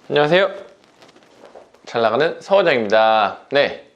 안녕하세요. 잘 나가는 서원장입니다. 네,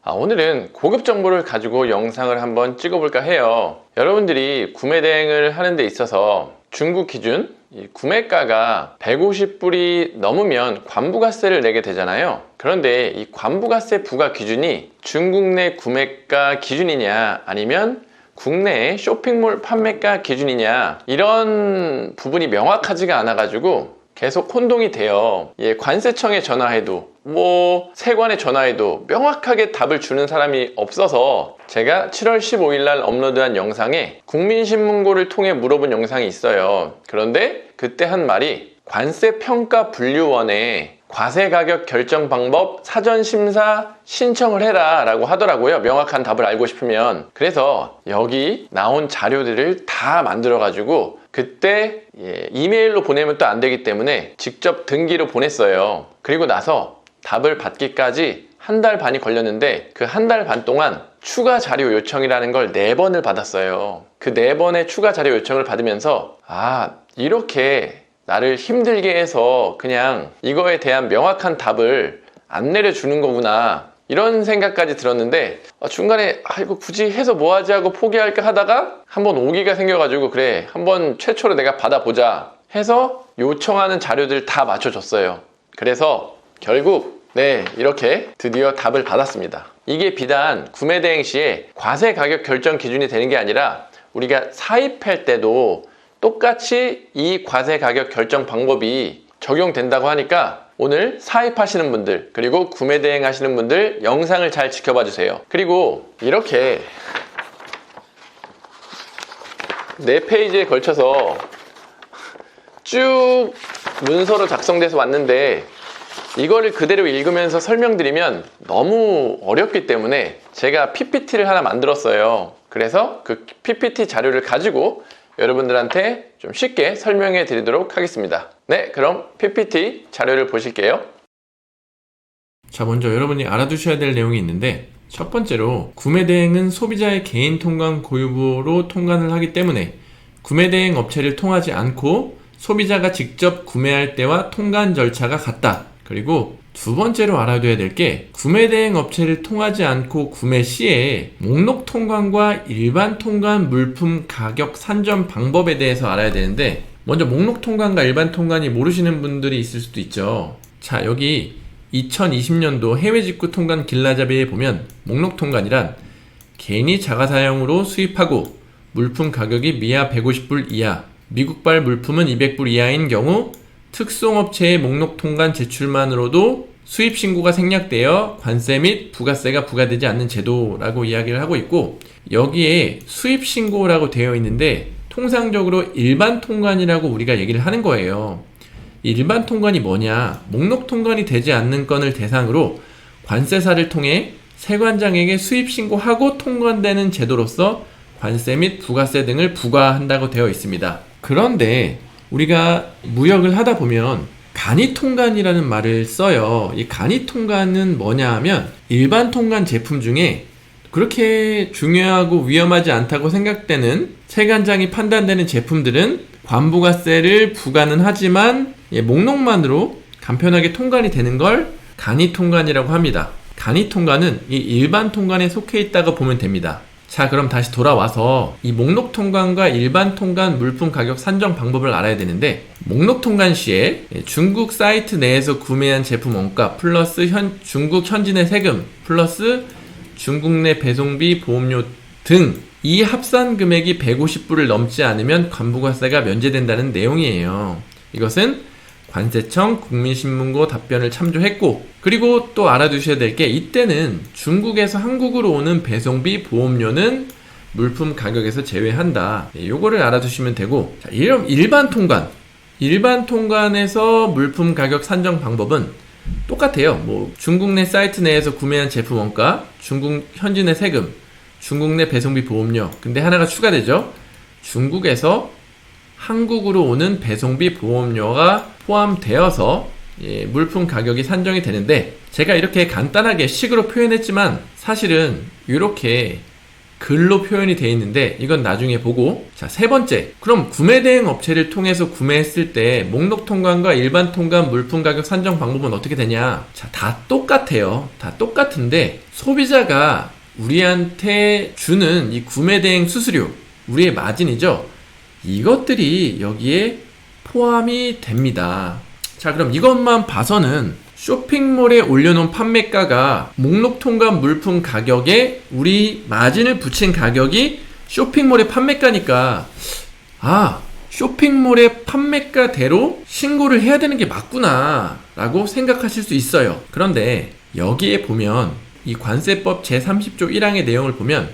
오늘은 고급 정보를 가지고 영상을 한번 찍어볼까 해요. 여러분들이 구매 대행을 하는 데 있어서 중국 기준 이 구매가가 150불이 넘으면 관부가세를 내게 되잖아요. 그런데 이 관부가세 부과 기준이 중국 내 구매가 기준이냐 아니면 국내 쇼핑몰 판매가 기준이냐, 이런 부분이 명확하지가 않아 가지고 계속 혼동이 돼요. 관세청에 전화해도 세관에 전화해도 명확하게 답을 주는 사람이 없어서 제가 7월 15일 날 업로드한 영상에 국민신문고를 통해 물어본 영상이 있어요. 그런데 그때 한 말이 관세평가분류원에 과세가격 결정 방법 사전심사 신청을 해라 라고 하더라고요. 명확한 답을 알고 싶으면. 그래서 여기 나온 자료들을 다 만들어 가지고 그때 이메일로 보내면 또 안 되기 때문에 직접 등기로 보냈어요. 그리고 나서 답을 받기까지 한 달 반이 걸렸는데 그 한 달 반 동안 추가 자료 요청이라는 걸 4번을 받았어요. 그 4번의 추가 자료 요청을 받으면서 이렇게 나를 힘들게 해서 그냥 이거에 대한 명확한 답을 안 내려주는 거구나, 이런 생각까지 들었는데 중간에 이거 굳이 해서 뭐하지 하고 포기할까 하다가 한번 오기가 생겨가지고 그래, 한번 최초로 내가 받아보자 해서 요청하는 자료들 다 맞춰줬어요. 그래서 결국 이렇게 드디어 답을 받았습니다. 이게 비단 구매 대행 시에 과세 가격 결정 기준이 되는 게 아니라 우리가 사입할 때도 똑같이 이 과세 가격 결정 방법이 적용된다고 하니까 오늘 사입하시는 분들 그리고 구매 대행 하시는 분들 영상을 잘 지켜봐 주세요. 그리고 이렇게 4페이지에 걸쳐서 쭉 문서로 작성돼서 왔는데 이거를 그대로 읽으면서 설명드리면 너무 어렵기 때문에 제가 PPT를 하나 만들었어요. 그래서 그 PPT 자료를 가지고 여러분들한테 좀 쉽게 설명해 드리도록 하겠습니다. 네, 그럼 PPT 자료를 보실게요. 자, 먼저 여러분이 알아두셔야 될 내용이 있는데, 첫 번째로 구매 대행은 소비자의 개인 통관 고유부로 통관을 하기 때문에 구매 대행 업체를 통하지 않고 소비자가 직접 구매할 때와 통관 절차가 같다. 그리고 두 번째로 알아둬야 될 게, 구매 대행 업체를 통하지 않고 구매 시에 목록 통관과 일반 통관 물품 가격 산정 방법에 대해서 알아야 되는데, 먼저 목록 통관과 일반 통관이 모르시는 분들이 있을 수도 있죠. 자, 여기 2020년도 해외 직구 통관 길라잡이에 보면 목록 통관이란 개인이 자가사용으로 수입하고 물품 가격이 미하 150불 이하, 미국발 물품은 200불 이하인 경우 특송업체의 목록 통관 제출만으로도 수입신고가 생략되어 관세 및 부가세가 부과되지 않는 제도라고 이야기를 하고 있고, 여기에 수입신고라고 되어 있는데 통상적으로 일반 통관이라고 우리가 얘기를 하는 거예요. 일반 통관이 뭐냐? 목록 통관이 되지 않는 건을 대상으로 관세사를 통해 세관장에게 수입신고하고 통관되는 제도로서 관세 및 부가세 등을 부과한다고 되어 있습니다. 그런데 우리가 무역을 하다 보면 간이통관이라는 말을 써요. 이 간이통관은 뭐냐 하면 일반 통관 제품 중에 그렇게 중요하고 위험하지 않다고 생각되는 세관장이 판단되는 제품들은 관부가세를 부과는 하지만 목록만으로 간편하게 통관이 되는 걸 간이통관이라고 합니다. 간이통관은 이 일반 통관에 속해 있다고 보면 됩니다. 자, 그럼 다시 돌아와서 이 목록 통관과 일반 통관 물품 가격 산정 방법을 알아야 되는데, 목록 통관 시에 중국 사이트 내에서 구매한 제품 원가 플러스 중국 현지내 세금 플러스 중국 내 배송비 보험료 등 이 합산 금액이 150불을 넘지 않으면 관부가세가 면제된다는 내용이에요. 이것은 관세청 국민신문고 답변을 참조했고, 그리고 또 알아두셔야 될 게, 이때는 중국에서 한국으로 오는 배송비 보험료는 물품 가격에서 제외한다. 요거를 알아두시면 되고, 자, 일반 통관에서 물품 가격 산정 방법은 똑같아요. 중국 내 사이트 내에서 구매한 제품 원가, 중국 현지 내 세금, 중국 내 배송비 보험료. 근데 하나가 추가되죠. 중국에서 한국으로 오는 배송비 보험료가 포함되어서 물품 가격이 산정이 되는데, 제가 이렇게 간단하게 식으로 표현했지만 사실은 이렇게 글로 표현이 되어 있는데 이건 나중에 보고. 자, 세 번째. 그럼 구매 대행 업체를 통해서 구매했을 때 목록 통관과 일반 통관 물품 가격 산정 방법은 어떻게 되냐? 자, 다 똑같아요. 다 똑같은데 소비자가 우리한테 주는 이 구매 대행 수수료, 우리의 마진이죠. 이것들이 여기에 포함이 됩니다. 자, 그럼 이것만 봐서는 쇼핑몰에 올려놓은 판매가가 목록 통관 물품 가격에 우리 마진을 붙인 가격이 쇼핑몰의 판매가니까, 아, 쇼핑몰의 판매가대로 신고를 해야 되는 게 맞구나 라고 생각하실 수 있어요. 그런데 여기에 보면 이 관세법 제30조 1항의 내용을 보면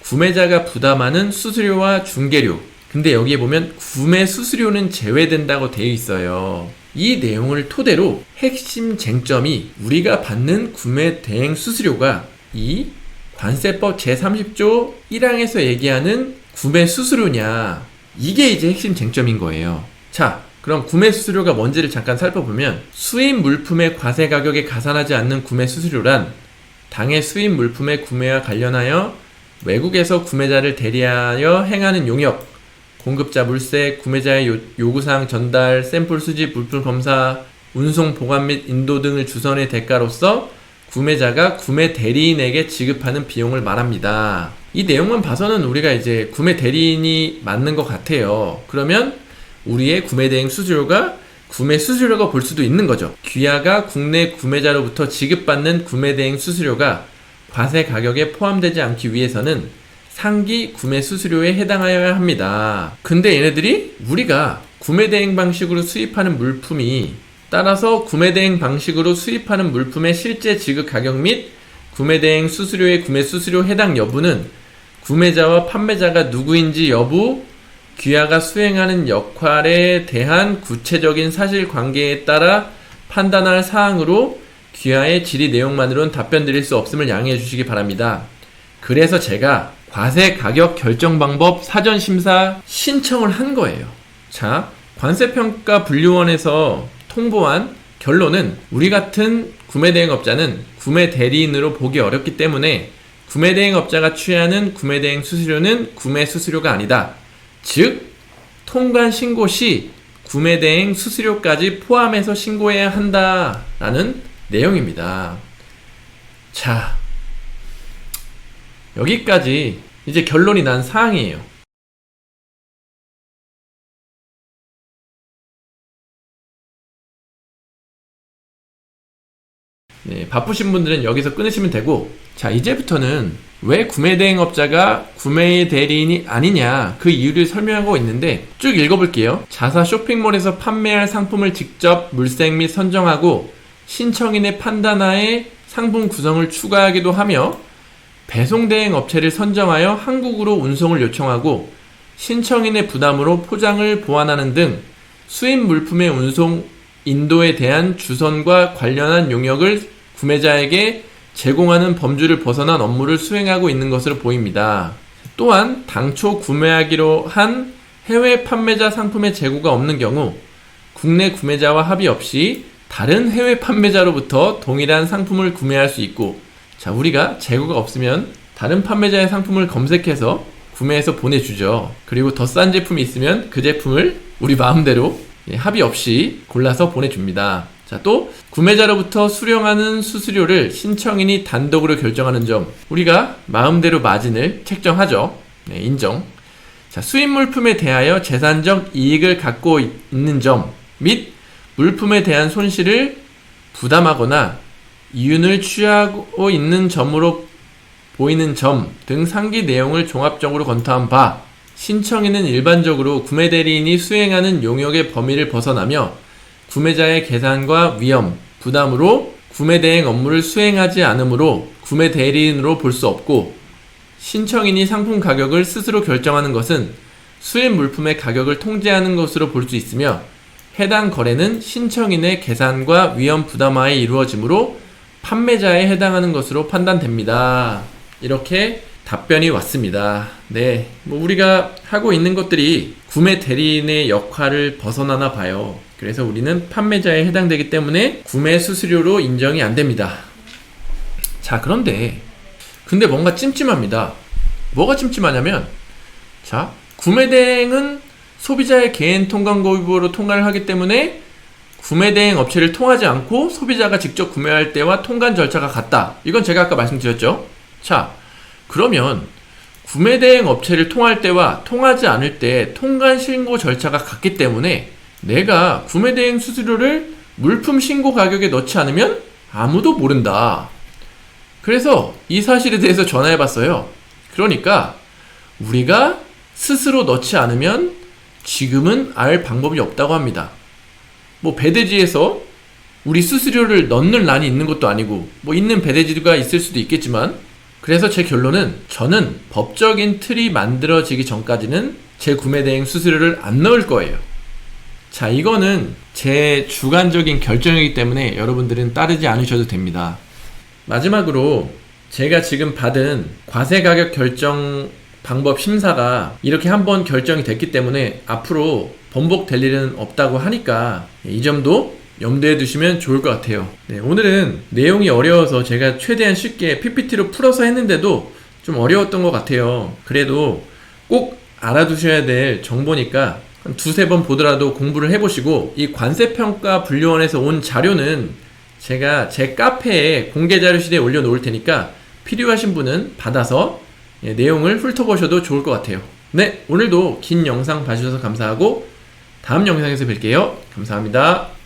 구매자가 부담하는 수수료와 중개료, 근데 여기에 보면 구매 수수료는 제외된다고 되어 있어요. 이 내용을 토대로 핵심 쟁점이 우리가 받는 구매 대행 수수료가 이 관세법 제30조 1항에서 얘기하는 구매 수수료냐, 이게 이제 핵심 쟁점인 거예요. 자, 그럼 구매 수수료가 뭔지를 잠깐 살펴보면 수입 물품의 과세 가격에 가산하지 않는 구매 수수료란 당해 수입 물품의 구매와 관련하여 외국에서 구매자를 대리하여 행하는 용역, 공급자 물세, 구매자의 요구사항 전달, 샘플 수집, 물품 검사, 운송, 보관 및 인도 등을 주선의 대가로서 구매자가 구매 대리인에게 지급하는 비용을 말합니다. 이 내용만 봐서는 우리가 이제 구매 대리인이 맞는 것 같아요. 그러면 우리의 구매 대행 수수료가 구매 수수료가 볼 수도 있는 거죠. 귀하가 국내 구매자로부터 지급받는 구매 대행 수수료가 과세 가격에 포함되지 않기 위해서는 상기 구매 수수료에 해당하여야 합니다. 근데 얘네들이 우리가 구매 대행 방식으로 수입하는 물품이, 따라서 구매 대행 방식으로 수입하는 물품의 실제 지급 가격 및 구매 대행 수수료의 구매 수수료 해당 여부는 구매자와 판매자가 누구인지 여부, 귀하가 수행하는 역할에 대한 구체적인 사실관계에 따라 판단할 사항으로 귀하의 질의 내용만으로는 답변 드릴 수 없음을 양해해 주시기 바랍니다. 그래서 제가 과세 가격 결정 방법 사전 심사 신청을 한 거예요. 자, 관세평가분류원에서 통보한 결론은 우리 같은 구매대행업자는 구매대리인으로 보기 어렵기 때문에 구매대행업자가 취하는 구매대행 수수료는 구매 수수료가 아니다. 즉, 통관 신고 시 구매대행 수수료까지 포함해서 신고해야 한다라는 내용입니다. 자, 여기까지 이제 결론이 난 사항이에요. 네, 바쁘신 분들은 여기서 끊으시면 되고, 자, 이제부터는 왜 구매대행업자가 구매 대리인이 아니냐 그 이유를 설명하고 있는데 쭉 읽어볼게요. 자사 쇼핑몰에서 판매할 상품을 직접 물색 및 선정하고 신청인의 판단하에 상품 구성을 추가하기도 하며 배송대행 업체를 선정하여 한국으로 운송을 요청하고 신청인의 부담으로 포장을 보완하는 등 수입 물품의 운송 인도에 대한 주선과 관련한 용역을 구매자에게 제공하는 범주를 벗어난 업무를 수행하고 있는 것으로 보입니다. 또한 당초 구매하기로 한 해외 판매자 상품의 재고가 없는 경우 국내 구매자와 합의 없이 다른 해외 판매자로부터 동일한 상품을 구매할 수 있고, 자, 우리가 재고가 없으면 다른 판매자의 상품을 검색해서 구매해서 보내주죠. 그리고 더 싼 제품이 있으면 그 제품을 우리 마음대로 합의 없이 골라서 보내줍니다. 자, 또 구매자로부터 수령하는 수수료를 신청인이 단독으로 결정하는 점, 우리가 마음대로 마진을 책정하죠. 네, 인정. 자, 수입 물품에 대하여 재산적 이익을 갖고 있는 점 및 물품에 대한 손실을 부담하거나 이윤을 취하고 있는 점으로 보이는 점 등 상기 내용을 종합적으로 검토한 바, 신청인은 일반적으로 구매대리인이 수행하는 용역의 범위를 벗어나며 구매자의 계산과 위험, 부담으로 구매대행 업무를 수행하지 않으므로 구매대리인으로 볼 수 없고, 신청인이 상품 가격을 스스로 결정하는 것은 수입 물품의 가격을 통제하는 것으로 볼 수 있으며 해당 거래는 신청인의 계산과 위험 부담하에 이루어지므로 판매자에 해당하는 것으로 판단됩니다. 이렇게 답변이 왔습니다. 네, 뭐 우리가 하고 있는 것들이 구매 대리인의 역할을 벗어나나 봐요. 그래서 우리는 판매자에 해당되기 때문에 구매 수수료로 인정이 안 됩니다. 자, 근데 뭔가 찜찜합니다. 뭐가 찜찜하냐면, 자, 구매대행은 소비자의 개인 통관 고유부로 통관을 하기 때문에 구매대행 업체를 통하지 않고 소비자가 직접 구매할 때와 통관 절차가 같다. 이건 제가 아까 말씀드렸죠. 자, 그러면 구매대행 업체를 통할 때와 통하지 않을 때 통관 신고 절차가 같기 때문에 내가 구매대행 수수료를 물품 신고 가격에 넣지 않으면 아무도 모른다. 그래서 이 사실에 대해서 전화해봤어요. 그러니까 우리가 스스로 넣지 않으면 지금은 알 방법이 없다고 합니다. 뭐 배대지에서 우리 수수료를 넣는 란이 있는 것도 아니고 뭐 있는 배대지가 있을 수도 있겠지만, 그래서 제 결론은 저는 법적인 틀이 만들어지기 전까지는 제 구매대행 수수료를 안 넣을 거예요. 자, 이거는 제 주관적인 결정이기 때문에 여러분들은 따르지 않으셔도 됩니다. 마지막으로 제가 지금 받은 과세가격 결정 방법 심사가 이렇게 한번 결정이 됐기 때문에 앞으로 번복될 일은 없다고 하니까 이 점도 염두에 두시면 좋을 것 같아요. 네, 오늘은 내용이 어려워서 제가 최대한 쉽게 PPT로 풀어서 했는데도 좀 어려웠던 것 같아요. 그래도 꼭 알아두셔야 될 정보니까 한 두세 번 보더라도 공부를 해보시고, 이 관세평가분류원에서 온 자료는 제가 제 카페에 공개자료실에 올려놓을 테니까 필요하신 분은 받아서 내용을 훑어보셔도 좋을 것 같아요. 네, 오늘도 긴 영상 봐주셔서 감사하고 다음 영상에서 뵐게요. 감사합니다.